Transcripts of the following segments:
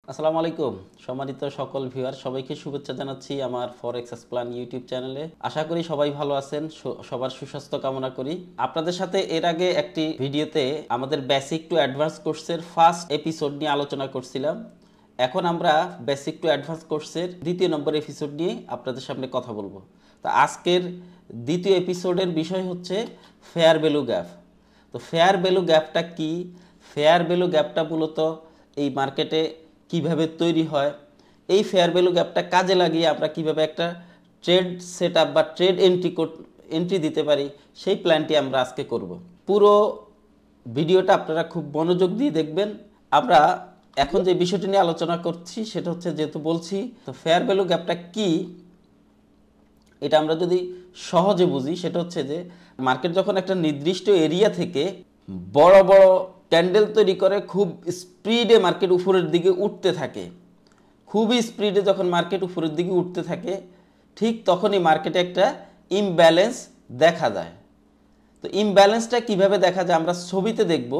আসসালামু আলাইকুম সম্মানিত সকল ভিউয়ার, সবাইকে শুভেচ্ছা জানাচ্ছি আমার ফরেক্স প্ল্যান ইউটিউব চ্যানেলে। আশা করি সবাই ভালো আছেন, সবার সুস্বাস্থ্য কামনা করি। আপনাদের সাথে এর আগে একটি ভিডিওতে আমাদের বেসিক টু অ্যাডভান্স কোর্সের ফার্স্ট এপিসোড নিয়ে আলোচনা করছিলাম। এখন আমরা বেসিক টু অ্যাডভান্স কোর্সের দ্বিতীয় নম্বর এপিসোড নিয়ে আপনাদের সামনে কথা বলবো। তো আজকের দ্বিতীয় এপিসোডের বিষয় হচ্ছে ফেয়ার ভ্যালু গ্যাপ। তো ফেয়ার ভ্যালু গ্যাপটা কি? ফেয়ার ভ্যালু গ্যাপটা মূলত এই মার্কেটে কিভাবে তৈরি হয়, এই ফেয়ার ভ্যালু গ্যাপটা কাজে লাগিয়ে আমরা কিভাবে একটা ট্রেড সেট আপ বা ট্রেড এন্ট্রি দিতে পারি, সেই প্ল্যানটি আমরা আজকে করব। পুরো ভিডিওটা আপনারা খুব মনোযোগ দিয়ে দেখবেন। আমরা এখন যে বিষয়টি নিয়ে আলোচনা করছি সেটা হচ্ছে, যেহেতু বলছি তো ফেয়ার ভ্যালু গ্যাপটা কি, এটা আমরা যদি সহজে বুঝি সেটা হচ্ছে যে মার্কেট যখন একটা নির্দিষ্ট এরিয়া থেকে বড় বড় ক্যান্ডেল তৈরি করে খুব স্পিডে মার্কেট উপরের দিকে উঠতে থাকে, খুবই স্পিডে যখন মার্কেট উপরের দিকে উঠতে থাকে, ঠিক তখনই মার্কেটে একটা ইমব্যালেন্স দেখা যায়। তো ইমব্যালেন্সটা কিভাবে দেখা যায় আমরা ছবিতে দেখব।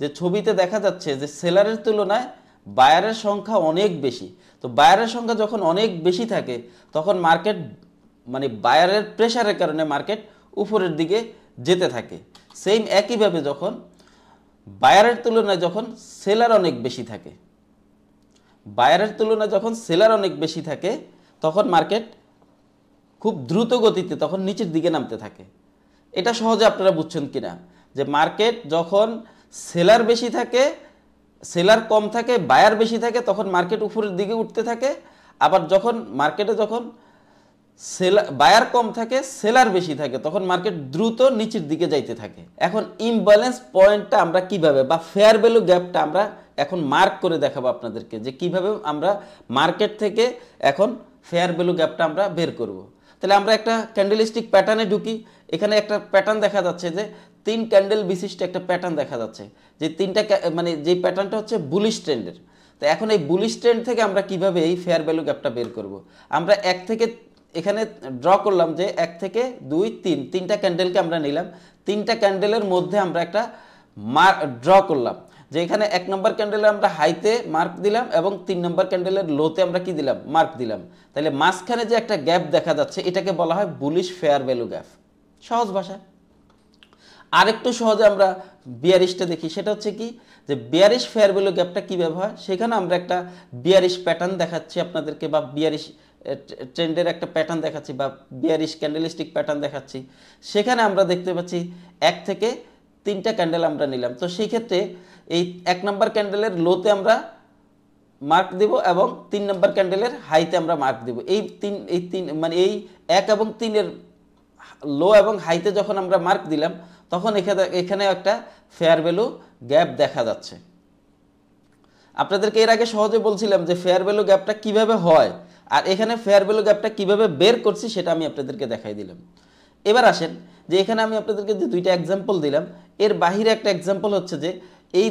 যে ছবিতে দেখা যাচ্ছে যে সেলারের তুলনায় বায়ারের সংখ্যা অনেক বেশি। তো বায়ারের সংখ্যা যখন অনেক বেশি থাকে তখন মার্কেট বায়ারের প্রেশারের কারণে মার্কেট উপরের দিকে যেতে থাকে। সেম একইভাবে যখন বায়ারের তুলনায় যখন সেলার অনেক বেশি থাকে, বায়ারের তুলনায় যখন সেলার অনেক বেশি থাকে তখন মার্কেট খুব দ্রুত গতিতে তখন নিচের দিকে নামতে থাকে। এটা সহজে আপনারা বুঝছেন কিনা, যে মার্কেট যখন সেলার বেশি থাকে, সেলার কম থাকে, বায়ার বেশি থাকে, তখন মার্কেট উপরের দিকে উঠতে থাকে। আবার যখন মার্কেটে যখন বায়ার কম থাকে, সেলার বেশি থাকে, তখন মার্কেট দ্রুত নিচের দিকে যাইতে থাকে। এখন ইমব্যালেন্স পয়েন্টটা আমরা কিভাবে, বা ফেয়ার ভ্যালু গ্যাপটা আমরা এখন মার্ক করে দেখাবো আপনাদেরকে, যে কিভাবে আমরা মার্কেট থেকে এখন ফেয়ার ভ্যালু গ্যাপটা আমরা বের করব। তাহলে আমরা একটা ক্যান্ডেলস্টিক প্যাটার্নে ঢুকি। এখানে একটা প্যাটার্ন দেখা যাচ্ছে, যে 3 ক্যান্ডেল বিশিষ্ট একটা প্যাটার্ন দেখা যাচ্ছে, যে তিনটা যে প্যাটার্নটা হচ্ছে বুলিশ ট্রেন্ডের। তো এখন এই বুলিশ ট্রেন্ড থেকে আমরা কিভাবে এই ফেয়ার ভ্যালু গ্যাপটা বের করব। আমরা এক থেকে এখানে ড্র করলাম যে 1 থেকে 2 3 তিনটা ক্যান্ডেলকে আমরা নিলাম। 3টা ক্যান্ডেলের মধ্যে আমরা একটা ড্র করলাম, যে এখানে 1 নম্বর ক্যান্ডেলে আমরা হাইতে মার্ক দিলাম এবং 3 নম্বর ক্যান্ডেলের লোতে আমরা কি দিলাম, মার্ক দিলাম। তাহলে মাঝখানে যে একটা গ্যাপ দেখা যাচ্ছে এটাকে বলা হয় বুলিশ ফেয়ার ভ্যালু গ্যাপ, সহজ ভাষা। আরেকটু সহজে আমরা বিয়ারিশটা দেখি, সেটা হচ্ছে কি, যে বিয়ারিশ ফেয়ার ভ্যালু গ্যাপটা কীভাবে হয়। সেখানে আমরা একটা বিয়ারিশ প্যাটার্ন দেখাচ্ছি আপনাদেরকে, বা বিয়ারিশ ট্রেন্ডের একটা প্যাটার্ন দেখাচ্ছি, বা বিয়ারিশ ক্যান্ডেলস্টিক প্যাটার্ন দেখাচ্ছি। সেখানে আমরা দেখতে পাচ্ছি 1 থেকে 3টা ক্যান্ডেল আমরা নিলাম। তো সেই ক্ষেত্রে এই 1 নম্বর ক্যান্ডেলের লোতে আমরা মার্ক দেব এবং 3 নম্বর ক্যান্ডেলের হাইতে আমরা মার্ক দেব। এই 1 এবং 3-এর লো এবং হাইতে যখন আমরা মার্ক দিলাম তখন এখানে একটা ফেয়ার ভ্যালু গ্যাপ দেখা যাচ্ছে। আপনাদেরকে এর আগে সহজে বলছিলাম যে ফেয়ার ভ্যালু গ্যাপটা কিভাবে হয়, আর এখানে ফেয়ার ভ্যালু গ্যাপটা কিভাবে বের করছি সেটা আমি আপনাদেরকে দেখাই দিলাম। এবার আসেন, যে এখানে আমি আপনাদেরকে যে 2টা এক্সাম্পল দিলাম, এর বাহিরে একটা এক্সাম্পল হচ্ছে যে এই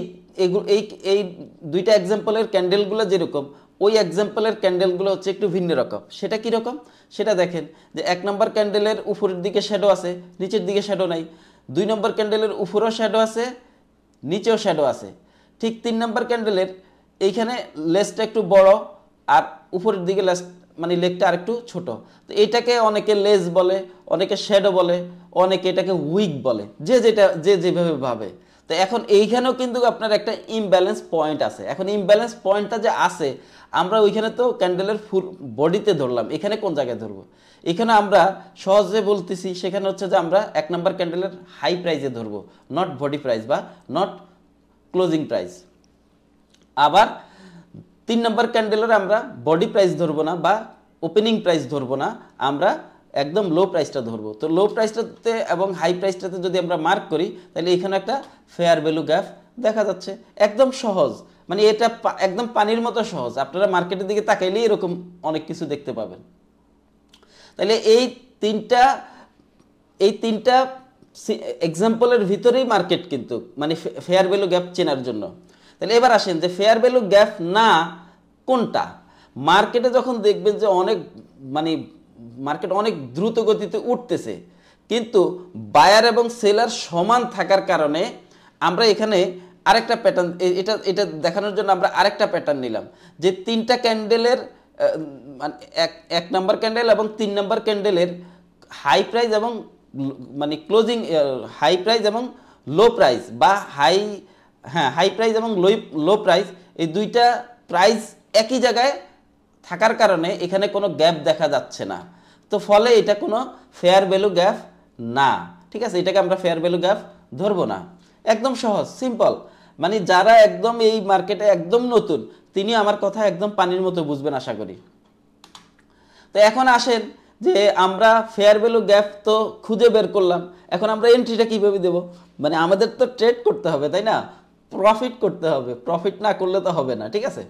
2টা এক্সাম্পলের ক্যান্ডেলগুলো যেরকম, ওই এক্সাম্পলের ক্যান্ডেলগুলো হচ্ছে একটু ভিন্ন রকম। সেটা কীরকম সেটা দেখেন, যে 1 নম্বর ক্যান্ডেলের উপরের দিকে শ্যাডো আছে, নিচের দিকে শ্যাডো নাই। 2 নম্বর ক্যান্ডেলের উপরেও শ্যাডো আছে, নিচেও শ্যাডো আছে। ঠিক 3 নম্বর ক্যান্ডেলের এইখানে লেসটা একটু বড় আর উপরের দিকে লেগটা আরেকটু ছোট। তো এটাকে অনেকে লেস বলে, অনেকে শ্যাডো বলে, অনেকে এটাকে উইক বলে, যে যেভাবে ভাবে। তো এখন এইখানেও কিন্তু আপনার একটা ইমব্যালেন্স পয়েন্ট আছে। এখন ইমব্যালেন্স পয়েন্টটা যে আছে, আমরা ওইখানে তো ক্যান্ডেলের ফুল বডিতে ধরলাম, এখানে কোন জায়গায় ধরবো? এখানে আমরা সহজে বলতেছি, সেখানে হচ্ছে যে আমরা 1 নম্বর ক্যান্ডেলের হাই প্রাইসে ধরবো, নট বডি প্রাইস বা নট ক্লোজিং প্রাইস। আবার 3 নম্বর ক্যান্ডেলের আমরা বডি প্রাইস ধরবো না বা ওপেনিং প্রাইস ধরবো না, আমরা একদম লো প্রাইসটা ধরবো। তো লো প্রাইসটাতে এবং হাই প্রাইসটাতে যদি আমরা মার্ক করি তাহলে এখানে একটা ফেয়ার ভ্যালু গ্যাপ দেখা যাচ্ছে। একদম সহজ, এটা একদম পানির মতো সহজ। আপনারা মার্কেটের দিকে তাকাইলেই এরকম অনেক কিছু দেখতে পাবেন। তাহলে এই তিনটা এক্সাম্পলের ভিতরেই মার্কেট কিন্তু ফেয়ার ভ্যালু গ্যাপ চেনার জন্য। তাহলে এবার আসেন যে ফেয়ার ভ্যালু গ্যাপ না কোনটা। মার্কেটে যখন দেখবেন যে অনেক মার্কেট অনেক দ্রুত গতিতে উঠতেছে, কিন্তু বায়ার এবং সেলার সমান থাকার কারণে আমরা এখানে আরেকটা প্যাটার্ন, এটা এটা দেখানোর জন্য আমরা আরেকটা প্যাটার্ন নিলাম যে তিনটা ক্যান্ডেলের মানে এক নাম্বার ক্যান্ডেল এবং 3 নাম্বার ক্যান্ডেলের হাই প্রাইস এবং মানে ক্লোজিং হাই প্রাইস এবং লো প্রাইস বা হাই প্রাইস এবং লো প্রাইস, এই দুইটা প্রাইস একই জায়গায় থাকার কারণে এখানে কোনো গ্যাপ দেখা যাচ্ছে না। তো ফলে এটা কোনো ফেয়ার ভ্যালু গ্যাপ না, ঠিক আছে, এটাকে আমরা ফেয়ার ভ্যালু গ্যাপ ধরবো না। একদম সহজ সিম্পল, মানে যারা একদম এই মার্কেটে একদম নতুন তিনি আমার কথা একদম পানির মতো বুঝবেন আশা করি। তো এখন আসেন যে আমরা ফেয়ার ভ্যালু গ্যাপ তো খুঁজে বের করলাম, এখন আমরা এন্ট্রিটা কিভাবে দেব? মানে আমাদের তো ট্রেড করতে হবে তাই না, প্রফিট করতে হবে, প্রফিট না করলে তো হবে না, ঠিক আছে।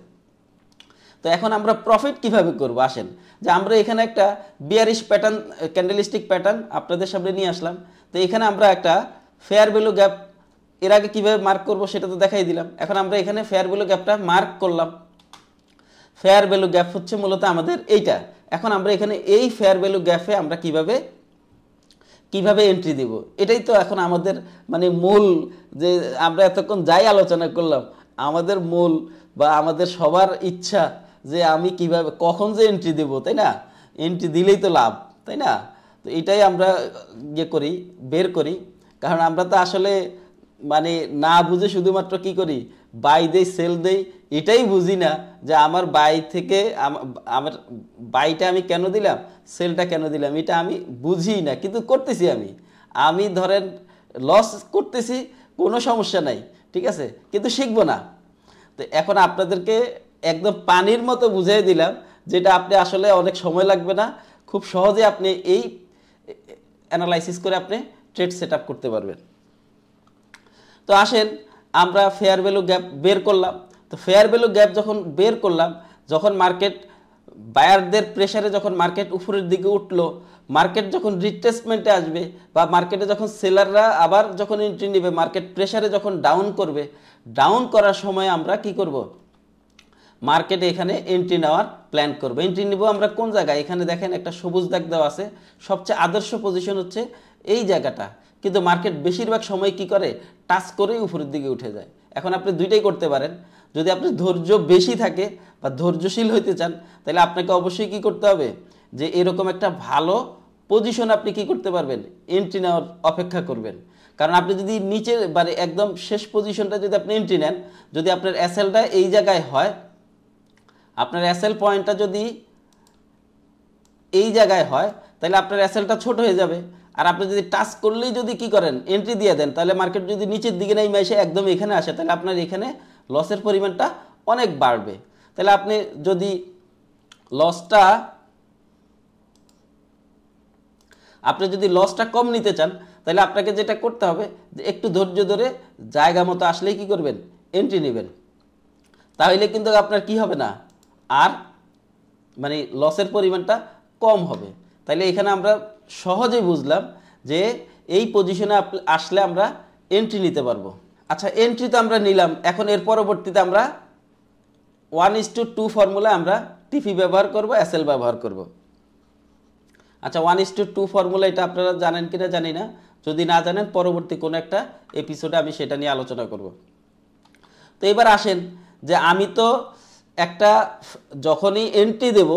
তো এখন আমরা প্রফিট কিভাবে করব আসেন, যে আমরা এখানে একটা বিয়ারিশ প্যাটার্ন ক্যান্ডেলস্টিক প্যাটার্ন আপনাদের সামনে নিয়ে আসলাম। তো এখানে আমরা একটা ফেয়ার ভ্যালু গ্যাপ এর আগে কিভাবে মার্ক করব সেটা তো দেখাই দিলাম। এখন আমরা এখানে ফেয়ার ভ্যালু গ্যাপটা মার্ক করলাম। ফেয়ার ভ্যালু গ্যাপ হচ্ছে মূলত আমাদের এইটা। এখন আমরা এখানে এই ফেয়ার ভ্যালু গ্যাপে আমরা কিভাবে এন্ট্রি দেব, এটাই তো এখন আমাদের মানে মূল, যে আমরা এতক্ষণ যাই আলোচনা করলাম আমাদের মূল বা আমাদের সবার ইচ্ছা যে আমি কিভাবে কখন যে এন্ট্রি দেব, তাই না, এন্ট্রি দিলেই তো লাভ, তাই না। তো এটাই আমরা বের করি, কারণ আমরা তো আসলে মানে না বুঝে শুধুমাত্র কি করি, বাই দেই সেল দেই, এটাই বুঝি না যে আমার বাই থেকে আমার বাইটা আমি কেন দিলাম, সেলটা কেন দিলাম, এটা আমি বুঝি না, কিন্তু করতেছি আমি ধরেন লস করতেছি, কোনো সমস্যা নাই, ঠিক আছে, কিন্তু শিখবো না। তো এখন আপনাদেরকে একদম পানির মতো বুঝিয়ে দিলাম, যেটা আপনি আসলে অনেক সময় লাগবে না, খুব সহজে আপনি এই অ্যানালাইসিস করে আপনি ট্রেড সেট আপ করতে পারবেন। তো আসেন আমরা ফেয়ার ভ্যালু গ্যাপ বের করলাম। তো ফেয়ার ভ্যালু গ্যাপ যখন বের করলাম, যখন মার্কেট বায়ারদের প্রেসারে যখন মার্কেট উপরের দিকে উঠলো, মার্কেট যখন রিট্রেসমেন্টে আসবে বা মার্কেটে যখন সেলাররা আবার যখন এন্ট্রি নেবে, মার্কেট প্রেসারে যখন ডাউন করবে, ডাউন করার সময় আমরা কি করব, মার্কেটে এখানে এন্ট্রি নেওয়ার প্ল্যান করব। এন্ট্রি নিব আমরা কোন জায়গায়, এখানে দেখেন একটা সবুজ দাগ দেওয়া আছে, সবচেয়ে আদর্শ পজিশন হচ্ছে এই জায়গাটা, কিন্তু মার্কেট বেশিরভাগ সময় কি করে, টাচ করেই উপরের দিকে উঠে যায়। এখন আপনি দুইটাই করতে পারেন, যদি আপনি ধৈর্য বেশি থাকে বা ধৈর্যশীল হইতে চান, তাহলে আপনাকে অবশ্যই কি করতে হবে, যে এরকম একটা ভালো পজিশন আপনি কি করতে পারবেন, এন্ট্রি নেওয়ার অপেক্ষা করবেন। কারণ আপনি যদি নিচে মানে একদম শেষ পজিশনটা যদি আপনি এন্ট্রি নেন, যদি আপনার এসএলটা এই জায়গায় হয়, আপনার এসএল পয়েন্টটা যদি এই জায়গায় হয়, তাহলে আপনার এসএলটা ছোট হয়ে যাবে। আর আপনি যদি টাচ করলেই যদি কি করেন, এন্ট্রি দিয়ে দেন, তাহলে মার্কেট যদি নিচের দিকে নেমে এসে একদম এখানে আসে, তাহলে আপনার এখানে লসের পরিমাণটা অনেক বাড়বে। তাহলে আপনি যদি লসটা কম নিতে চান, তাহলে আপনাকে যেটা করতে হবে, যে একটু ধৈর্য ধরে জায়গা মতো আসলেই কি করবেন, এন্ট্রি নেবেন। তাহলে কিন্তু আপনার কি হবে না, আর মানে লসের পরিমাণটা কম হবে। তাইলে এখানে আমরা সহজেই বুঝলাম যে এই পজিশনে আসলে আমরা এন্ট্রি নিতে পারবো। আচ্ছা, এন্ট্রি তো আমরা নিলাম, এখন এর পরবর্তীতে আমরা 1:2 ফর্মুলা আমরা টিপি ব্যবহার করব, এসএল ব্যবহার করব। আচ্ছা, 1:2 ফর্মুলা এটা আপনারা জানেন কিনা জানি না, যদি না জানেন পরবর্তী কোনো একটা এপিসোডে আমি সেটা নিয়ে আলোচনা করব। তো এবার আসেন যে আমি তো একটা যখনই এন্ট্রি দেব,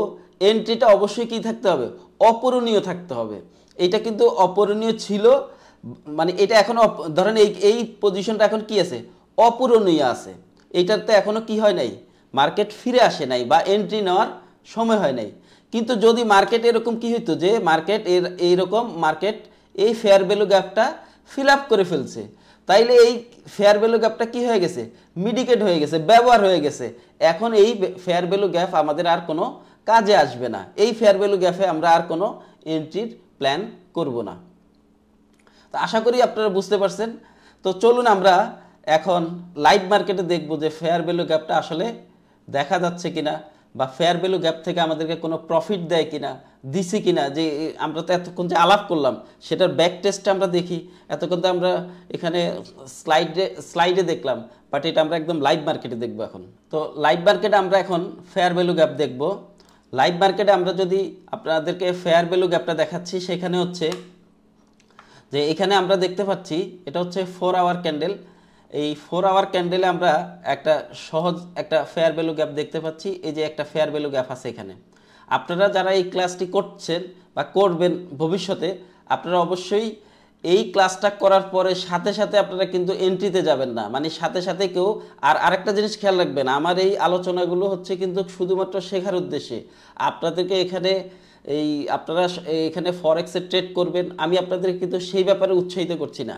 এন্ট্রিটা অবশ্যই কি থাকতে হবে, অপূরণীয় থাকতে হবে। এটা কিন্তু অপূরণীয় ছিল, মানে এটা এখন ধরেন এই পজিশনটা এখন কি আছে, অপূরণীয় আছে, এইটাতে এখনো কি হয় নাই, মার্কেট ফিরে আসে নাই বা এন্ট্রি নেওয়ার সময় হয় নাই। কিন্তু যদি মার্কেট এরকম কি হইতো, যে মার্কেট এইরকম মার্কেট এই ফেয়ার ভ্যালু গ্যাপটা ফিল আপ করে ফেলছে, তাইলে এই ফেয়ার ভ্যালু গ্যাপটা কি হয়ে গেছে, মিডিকেট হয়ে গেছে, ব্যবহার হয়ে গেছে। এখন এই ফেয়ার ভ্যালু গ্যাপ আমাদের আর কোনো কাজে আসবে না, এই ফেয়ার ভ্যালু গ্যাপে আমরা আর কোনো এন্ট্রির প্ল্যান করব না। তো আশা করি আপনারা বুঝতে পারছেন। তো চলুন আমরা এখন লাইভ মার্কেটে দেখব যে ফেয়ার ভ্যালু গ্যাপটা আসলে দেখা যাচ্ছে কিনা, বা ফেয়ার ভ্যালু গ্যাপ থেকে আমাদেরকে কোনো প্রফিট দেয় কিনা, দিছি কিনা। যে আমরা তো এতক্ষণ যে আলাপ করলাম সেটার ব্যাক টেস্টটা আমরা দেখি, এতক্ষণ তো আমরা এখানে স্লাইডে দেখলাম, বাট এটা আমরা একদম লাইভ মার্কেটে দেখবো এখন। তো লাইভ মার্কেটে আমরা এখন ফেয়ার ভ্যালু গ্যাপ দেখব। লাইভ মার্কেটে আমরা যদি আপনাদেরকে ফেয়ার ভ্যালু গ্যাপটা দেখাচ্ছি, সেখানে হচ্ছে যে এখানে আমরা দেখতে পাচ্ছি এটা হচ্ছে 4 আওয়ার ক্যান্ডেল। এই 4 আওয়ার ক্যান্ডেলে আমরা একটা সহজ একটা ফেয়ার ভ্যালু গ্যাপ দেখতে পাচ্ছি। এই যে একটা ফেয়ার ভ্যালু গ্যাপ আছে এখানে। আপনারা যারা এই ক্লাসটি করছেন বা করবেন ভবিষ্যতে, আপনারা অবশ্যই এই ক্লাসটা করার পরে সাথে সাথে আপনারা কিন্তু এন্ট্রিতে যাবেন না, মানে সাথে সাথে কেউ। আর আরেকটা জিনিস খেয়াল রাখবেন, আমার এই আলোচনাগুলো হচ্ছে কিন্তু শুধুমাত্র শেখার উদ্দেশ্যে। আপনাদেরকে এখানে আপনারা এখানে ফরেক্সে ট্রেড করবেন, আমি আপনাদের কিন্তু সেই ব্যাপারে উৎসাহিত করছি না।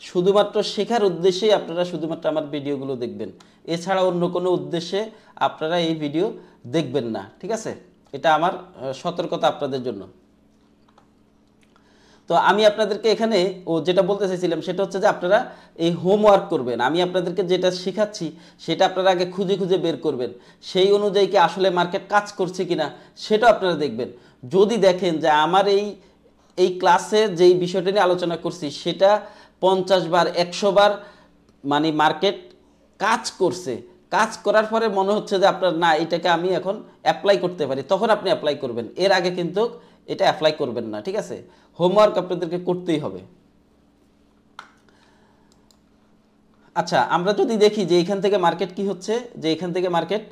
শুধুমাত্র শেখার উদ্দেশ্যেই আপনারা শুধুমাত্র আমার ভিডিওগুলো দেখবেন, এছাড়া অন্য কোনো উদ্দেশ্যে আপনারা এই ভিডিও দেখবেন না, ঠিক আছে? এটা আমার সতর্কতা আপনাদের জন্য। তো আমি আপনাদেরকে এখানে যেটা বলতে চাইছিলাম সেটা হচ্ছে যে আপনারা এই হোমওয়ার্ক করবেন। আমি আপনাদেরকে যেটা শেখাচ্ছি সেটা আপনারা আগে খুঁজে খুঁজে বের করবেন, সেই অনুযায়ী কি আসলে মার্কেট কাজ করছে কিনা সেটা আপনারা দেখবেন। যদি দেখেন যে আমার এই ক্লাসে যেই বিষয়টা নিয়ে আলোচনা করছি সেটা 50 বার 100 বার মানে মার্কেট কাজ করছে, কাজ করার পরে মনে হচ্ছে যে আপনার না এটাকে আমি এখন অ্যাপ্লাই করতে পারি, তখন আপনি অ্যাপ্লাই করবেন। এর আগে কিন্তু এটা অ্যাপ্লাই করবেন না, ঠিক আছে? হোমওয়ার্ক আপনাদেরকে করতেই হবে। আচ্ছা, আমরা যদি দেখি যে এখান থেকে মার্কেট কি হচ্ছে, যে এখান থেকে মার্কেট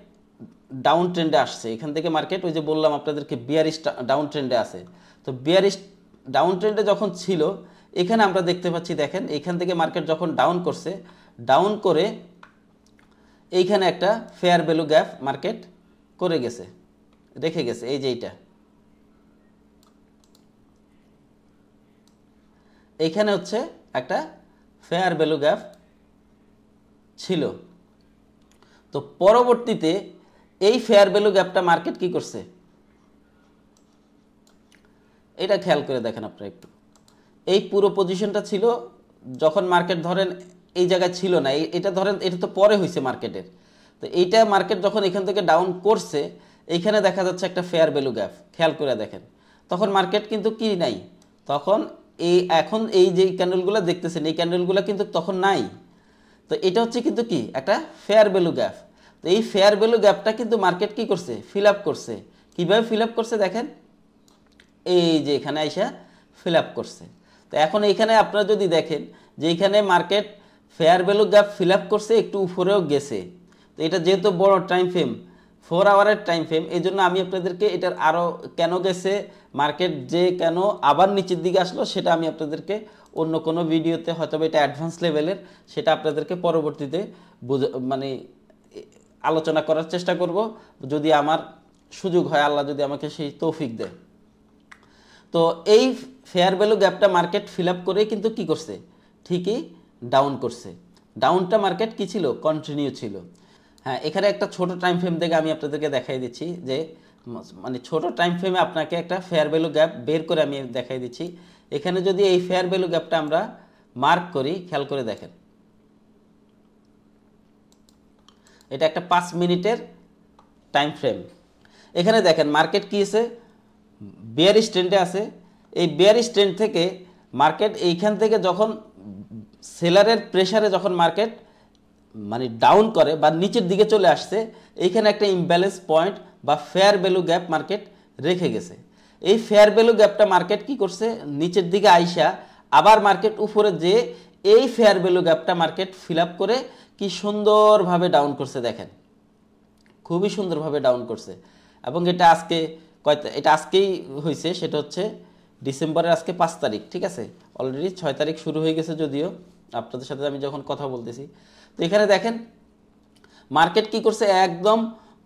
ডাউন ট্রেন্ডে আসছে। এখান থেকে মার্কেট ওই যে বললাম আপনাদেরকে বিয়ারিশ ডাউন ট্রেন্ডে আছে। তো বিয়ারিশ ডাউন ট্রেন্ডে যখন ছিল, এখানে আমরা দেখতে পাচ্ছি, দেখেন এখান থেকে মার্কেট যখন ডাউন করছে, ডাউন করে এইখানে একটা ফেয়ার ভ্যালু গ্যাপ মার্কেট করে গেছে, রেখে গেছে। এই যে এইখানে হচ্ছে একটা ফেয়ার ভ্যালু গ্যাপ ছিল। তো পরবর্তীতে এই ফেয়ার ভ্যালু গ্যাপটা মার্কেট কি করছে এটা খেয়াল করে দেখেন আপনারা একটু। এই পুরো পজিশনটা ছিল যখন মার্কেট ধরেন এই জায়গায় ছিল না, এটা ধরেন এটা তো পরে হয়েছে মার্কেটের। তো এইটা মার্কেট যখন এখান থেকে ডাউন করছে, এইখানে দেখা যাচ্ছে একটা ফেয়ার ভ্যালু গ্যাপ, খেয়াল করে দেখেন। তখন মার্কেট কিন্তু কি নাই, তখন এখন এই যে ক্যান্ডেলগুলো দেখতেছেন এই ক্যান্ডেলগুলো কিন্তু তখন নাই। তো এটা হচ্ছে কিন্তু কি একটা ফেয়ার ভ্যালু গ্যাপ। তো এই ফেয়ার ভ্যালু গ্যাপটা কিন্তু মার্কেট কি করছে, ফিল আপ করছে। কীভাবে ফিল আপ করছে দেখেন, এই যে এখানে আইসা ফিল আপ করছে। তো এখন এইখানে আপনারা যদি দেখেন যে এইখানে market fair value gap fill up করছে, একটু উপরেও গেছে। তো এটা যেহেতু বড় টাইম ফ্রেম, 4 আওয়ারের টাইম ফ্রেম, এই জন্য আমি আপনাদেরকে এটার আরও কেন গেছে মার্কেট, যে কেন আবার নিচের দিকে আসলো, সেটা আমি আপনাদেরকে অন্য কোনো ভিডিওতে, হয়তো এটা অ্যাডভান্স লেভেলের, সেটা আপনাদেরকে পরবর্তীতে মানে আলোচনা করার চেষ্টা করব, যদি আমার সুযোগ হয়, আল্লাহ যদি আমাকে সেই তৌফিক দেয়। তো এই ফেয়ার ভ্যালু গ্যাপটা মার্কেট ফিল আপ করে কিন্তু কি করছে, ঠিকই ডাউন করছে। ডাউনটা মার্কেট কি ছিল, কন্টিনিউ ছিল। হ্যাঁ, এখানে একটা ছোট টাইম ফ্রেম থেকে আমি আপনাদেরকে দেখাই দিচ্ছি, যে মানে ছোট টাইম ফ্রেমে আপনাকে একটা ফেয়ার ভ্যালু গ্যাপ বের করে আমি দেখাই দিচ্ছি। এখানে যদি এই ফেয়ার ভ্যালু গ্যাপটা আমরা মার্ক করি, খেয়াল করে দেখেন, এটা একটা 5 মিনিটের টাইম ফ্রেম। এখানে দেখেন মার্কেট কি আছে, বেয়ারিশ ট্রেন্ডে আছে। এই বেয়ারিশ ট্রেন্ড থেকে মার্কেট এইখান থেকে যখন সেলারের প্রেসারে যখন মার্কেট মানে ডাউন করে বা নিচের দিকে চলে আসছে, এইখানে একটা ইমব্যালেন্স পয়েন্ট বা ফেয়ার ভ্যালু গ্যাপ মার্কেট রেখে গেছে। এই ফেয়ার ভ্যালু গ্যাপটা মার্কেট কি করছে, নিচের দিকে আইসা আবার মার্কেট উপরে যে এই ফেয়ার ভ্যালু গ্যাপটা মার্কেট ফিল আপ করে কি সুন্দরভাবে ডাউন করছে, দেখেন খুবই সুন্দরভাবে ডাউন করছে। এবং এটা আজকেই হয়েছে, সেটা হচ্ছে ডিসেম্বরের আজকে 5 তারিখ, ঠিক আছে? অলরেডি 6 তারিখ শুরু হয়ে গেছে, যদিও আপনাদের সাথে আমি যখন কথা বলতেছি। তো এখানে দেখেন মার্কেট কি করছে, একদম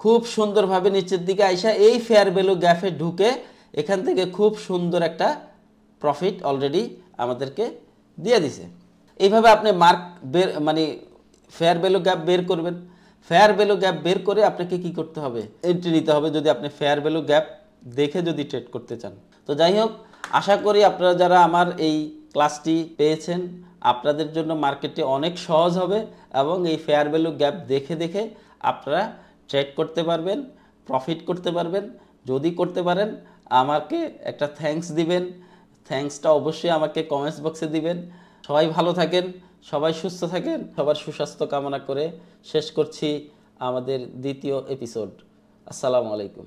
খুব সুন্দরভাবে নিচের দিকে আইসা এই ফেয়ার ভ্যালু গ্যাপে ঢুকে এখান থেকে খুব সুন্দর একটা প্রফিট অলরেডি আমাদেরকে দিয়ে দিছে। এইভাবে আপনি মানে ফেয়ার ভ্যালু গ্যাপ বের করবেন। ফেয়ার ভ্যালু গ্যাপ বের করে আপনাকে কি করতে হবে, এন্ট্রি নিতে হবে, যদি আপনি ফেয়ার ভ্যালু গ্যাপ দেখে যদি ট্রেড করতে চান। তো যাই হোক, আশা করি আপনারা যারা আমার এই ক্লাসটি পেয়েছেন, আপনাদের জন্য মার্কেটটি অনেক সহজ হবে এবং এই ফেয়ার ভ্যালু গ্যাপ দেখে দেখে আপনারা ট্রেড করতে পারবেন, প্রফিট করতে পারবেন। যদি করতে পারেন আমাকে একটা থ্যাঙ্কস দিবেন, থ্যাঙ্কসটা অবশ্যই আমাকে কমেন্টস বক্সে দিবেন। সবাই ভালো থাকেন, সবাই সুস্থ থাকেন, সবার সুস্বাস্থ্য কামনা করে শেষ করছি আমাদের দ্বিতীয় এপিসোড। আসসালামু আলাইকুম।